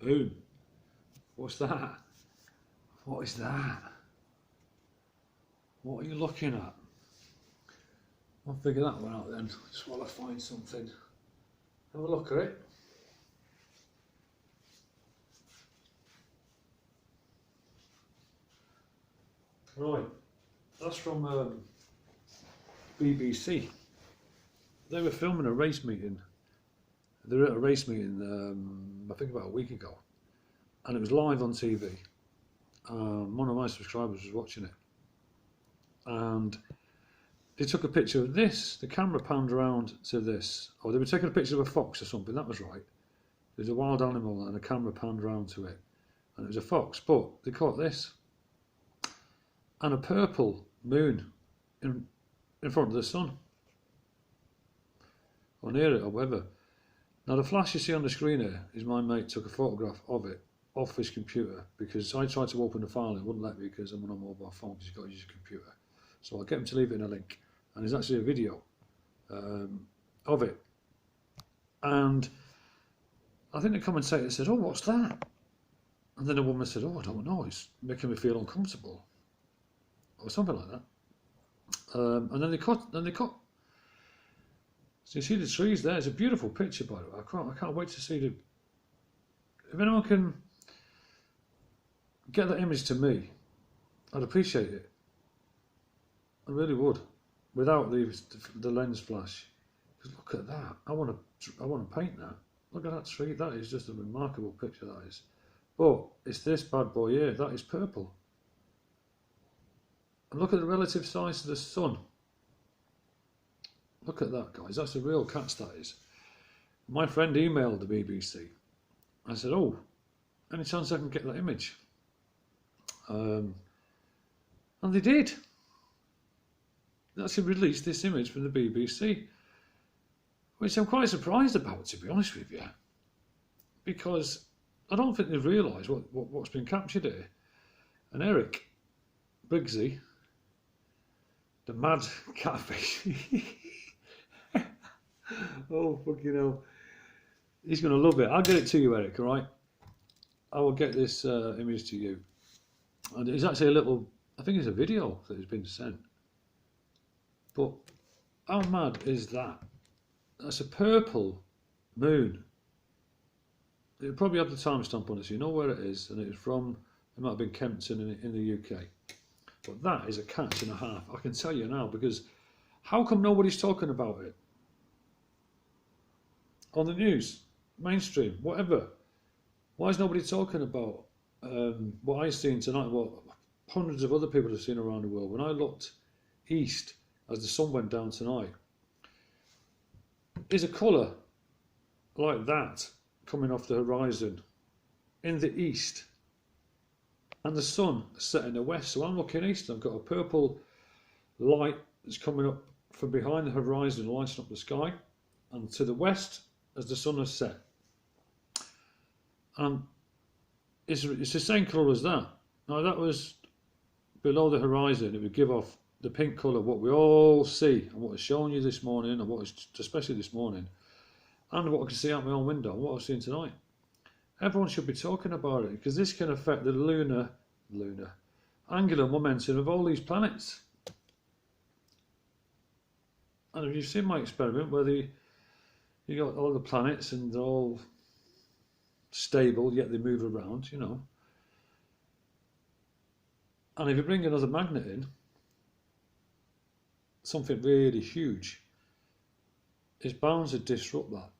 Boom. What's that? What is that? What are you looking at? I'll figure that one out then, just while I find something. Have a look at it. Right, that's from BBC. They were filming a race meeting. They were at a race meeting, I think about a week ago, and it was live on TV. One of my subscribers was watching it, and they took a picture of this. The camera panned around to this, or they were taking a picture of a fox or something. That was right. There's a wild animal, and the camera panned around to it, and it was a fox. But they caught this, and a purple moon in front of the sun, or near it, or whatever. Now the flash you see on the screen here is my mate took a photograph of it off his computer, because I tried to open the file and it wouldn't let me because I'm on a mobile phone, because you've got to use your computer. So I'll get him to leave it in a link, and there's actually a video of it. And I think the commentator said, "Oh, what's that?" And then the woman said, "Oh, I don't know, it's making me feel uncomfortable," or something like that. And then they cut. So you see the trees there. It's a beautiful picture, by the way. I can't wait to see the. If anyone can get that image to me, I'd appreciate it. I really would, without the lens flash. Because look at that. I want to paint that. Look at that tree. That is just a remarkable picture. That is. But it's this bad boy here. That is purple. And look at the relative size to the sun. Look at that, guys. That's a real catch, that is. My friend emailed the BBC. I said, "Oh, any chance I can get that image?" And they did. They actually released this image from the BBC, which I'm quite surprised about, to be honest with you, because I don't think they've realised what's been captured here. And Eric Briggsy, the mad catfish, oh fucking hell, he's going to love it. I'll get it to you, Eric, all right? I will get this image to you. And it's actually a little, I think it's a video that has been sent. But how mad is that? That's a purple moon. It'll probably have the timestamp on it, so you know where it is, and it's from, it might have been Kempton in the UK. But that is a catch and a half, I can tell you now, because how come nobody's talking about it? On the news, mainstream, whatever. Why is nobody talking about what I've seen tonight, what hundreds of other people have seen around the world? When I looked east as the sun went down tonight, is a colour like that coming off the horizon in the east, and the sun set in the west. So I'm looking east, and I've got a purple light that's coming up from behind the horizon, lighting up the sky, and to the west as the sun has set. And it's the same colour as that. Now that was below the horizon. It would give off the pink colour, what we all see, and what I've shown you this morning, and what is especially this morning, and what I can see out my own window, and what I've seen tonight. Everyone should be talking about it, because this can affect the lunar angular momentum of all these planets. And if you've seen my experiment where you got all the planets and they're all stable, yet they move around, you know. And if you bring another magnet in, something really huge, it's bound to disrupt that.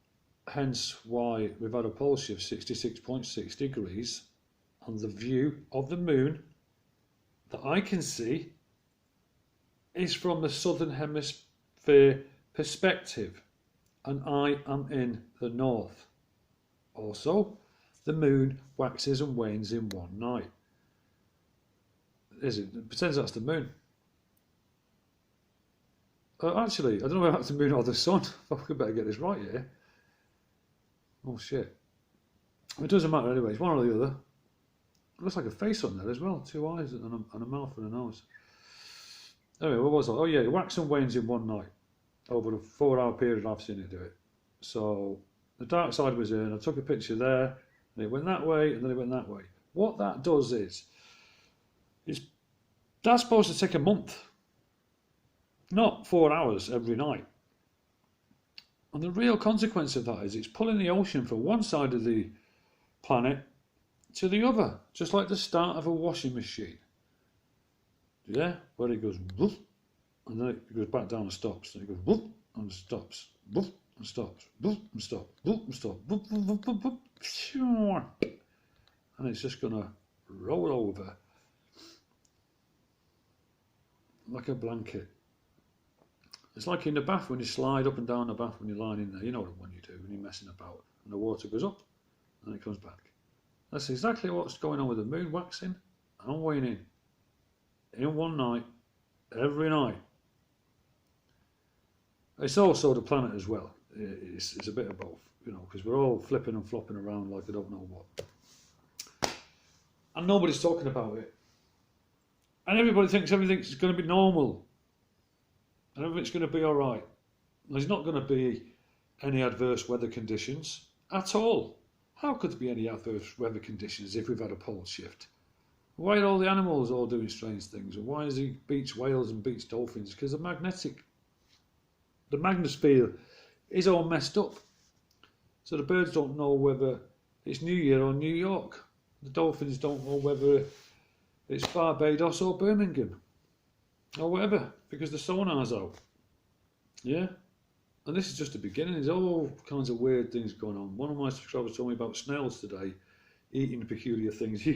Hence why we've had a pole shift 66.6 degrees, and the view of the moon that I can see is from the southern hemisphere perspective, and I am in the north. Also, the moon waxes and wanes in one night. It pretends that's the moon. Actually, I don't know if that's the moon or the sun. I better get this right here. Oh shit. It doesn't matter anyway, it's one or the other. It looks like a face on there as well. 2 eyes and a mouth and a nose. Anyway, what was that? Oh yeah, it waxes and wanes in one night. Over a 4-hour period I've seen it do it. So the dark side was in, I took a picture there, and it went that way, and then it went that way. What that does is that's supposed to take a month, not 4 hours every night. And the real consequence of that is it's pulling the ocean from one side of the planet to the other, just like the start of a washing machine. Yeah, where it goes woof, and then it goes back down and stops. Then it goes woof and stops, woof and stops, woof and stops, woof and stops, woof, woof, woof, woof, woof, and it's just gonna roll over like a blanket. It's like in the bath when you slide up and down the bath when you're lying in there. You know the one you do when you're messing about, and the water goes up and it comes back. That's exactly what's going on with the moon waxing and waning in one night, every night. It's also the planet as well. It's a bit of both, you know, because we're all flipping and flopping around like I don't know what. And nobody's talking about it. And everybody thinks everything's going to be normal. And everything's going to be all right. There's not going to be any adverse weather conditions at all. How could there be any adverse weather conditions if we've had a pole shift? Why are all the animals all doing strange things? And why is he beach whales and beach dolphins? Because the magnetosphere is all messed up. So the birds don't know whether it's New Year or New York. The dolphins don't know whether it's Barbados or Birmingham or whatever, because the sonar's out. Yeah? And this is just the beginning. There's all kinds of weird things going on. One of my subscribers told me about snails today, eating peculiar things.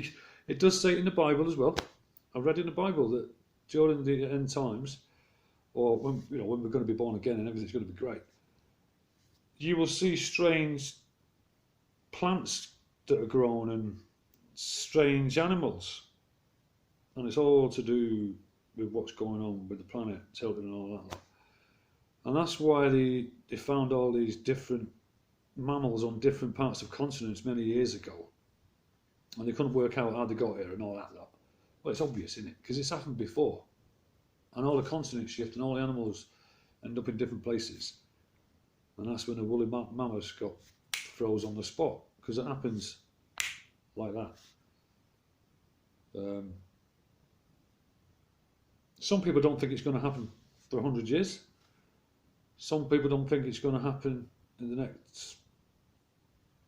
It does say it in the Bible as well. I've read in the Bible that during the end times, or when we're going to be born again and everything's going to be great, you will see strange plants that are grown and strange animals. And it's all to do with what's going on with the planet tilting and all that. And that's why they found all these different mammals on different parts of continents many years ago. And they couldn't work out how they got here and all that lot. Well, it's obvious, isn't it? Because it's happened before. And all the continents shift and all the animals end up in different places. And that's when the woolly mammoths got froze on the spot. Because it happens like that. Some people don't think it's going to happen for 100 years. Some people don't think it's going to happen in the next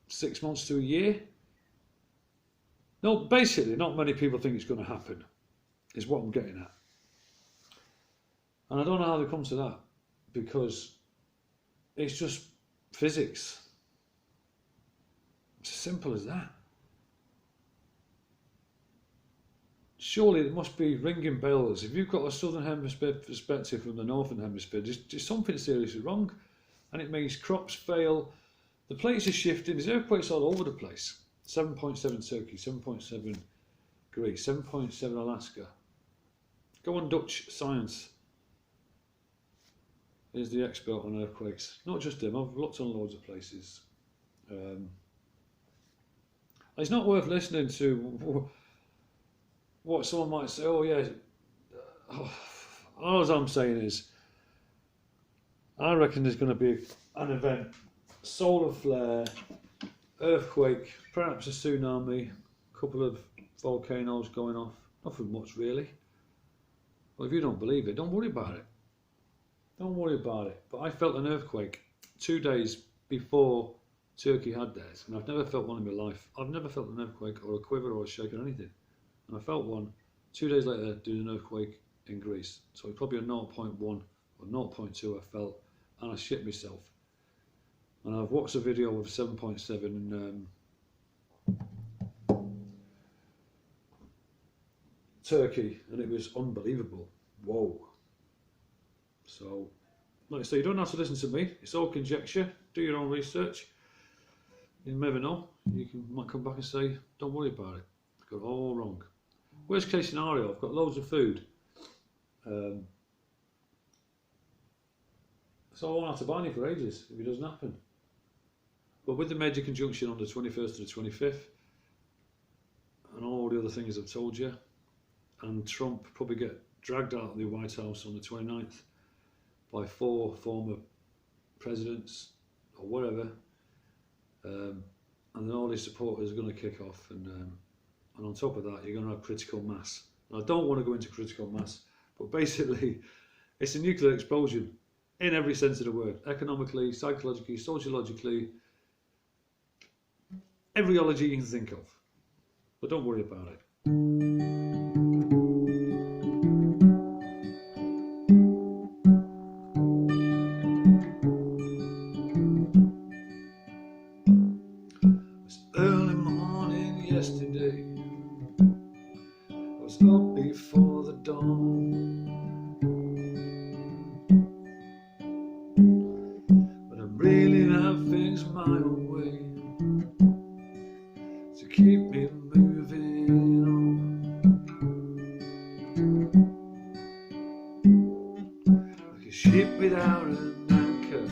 6 months to a year. No, basically, not many people think it's going to happen, is what I'm getting at. And I don't know how they come to that, because it's just physics. It's as simple as that. Surely it must be ringing bells. If you've got a southern hemisphere perspective from the northern hemisphere, there's something seriously wrong, and it makes crops fail. The plates are shifting. There's earthquakes all over the place. 7.7 Turkey, 7.7 Greece, 7.7 Alaska. Go on Dutch Science. Here's the expert on earthquakes. Not just him, I've looked on loads of places. It's not worth listening to what someone might say. Oh yeah, all I'm saying is I reckon there's going to be an event, solar flare, earthquake, perhaps a tsunami, a couple of volcanoes going off. Nothing much really. Well, if you don't believe it, don't worry about it. Don't worry about it. But I felt an earthquake 2 days before Turkey had theirs, and I've never felt one in my life. I've never felt an earthquake or a quiver or a shake or anything. And I felt one 2 days later doing an earthquake in Greece. So it's probably a 0.1 or 0.2 I felt, and I shit myself. And I've watched a video of 7.7 in Turkey, and it was unbelievable. Whoa. So, like I say, you don't have to listen to me. It's all conjecture. Do your own research. You never know. Might come back and say, don't worry about it. I got it all wrong. Worst case scenario, I've got loads of food. So I won't have to buy any for ages if it doesn't happen. But with the major conjunction on the 21st to the 25th, and all the other things I've told you, and Trump probably get dragged out of the White House on the 29th by 4 former presidents or whatever, and and then all these supporters are going to kick off, and on top of that, you're going to have critical mass. And I don't want to go into critical mass, but basically, it's a nuclear explosion in every sense of the word, economically, psychologically, sociologically, every ology you can think of. But don't worry about it. Early morning yesterday, I was up before the dawn, but I'm really have things my own way to keep me moving on. Like a ship without an anchor,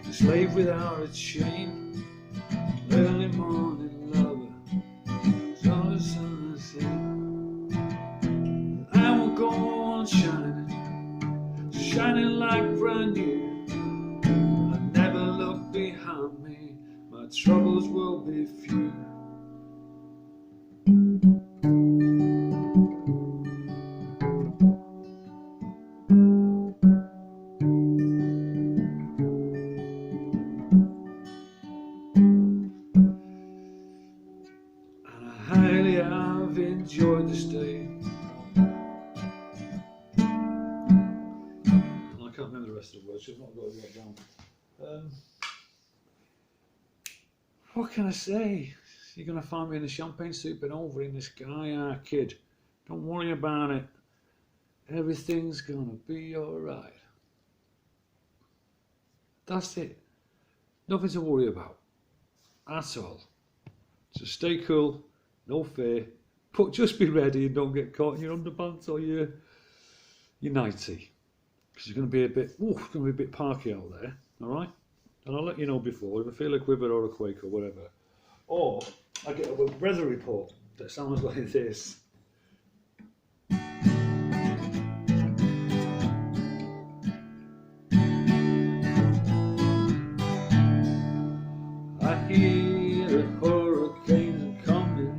a slave without a chain. Early morning lover, so the sun is in. I will go on shining like brand new. I never look behind me, my troubles will be few. Highly I've enjoyed the stay. I can't remember the rest of the words, so I've not got it down. What can I say? You're going to find me in a champagne supernova in the sky, kid. Don't worry about it. Everything's going to be alright. That's it. Nothing to worry about. That's all. So stay cool. No fear, but just be ready and don't get caught in your underpants or your nightie, because you're going to be a bit parky out there. All right, and I'll let you know before if I feel a quiver or a quake or whatever, or I get a weather report that sounds like this. I hear a hurricane coming.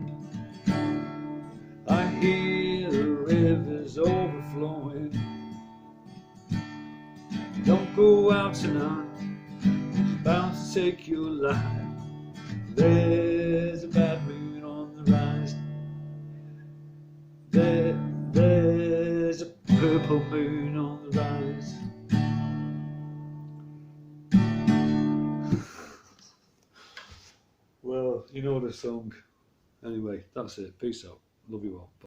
I hear the rivers overflowing. Don't go out tonight, it's bound to take your life. There's a bad moon on the rise. There's a purple moon on the rise. Well, you know the song. Anyway, that's it. Peace out. Love you all.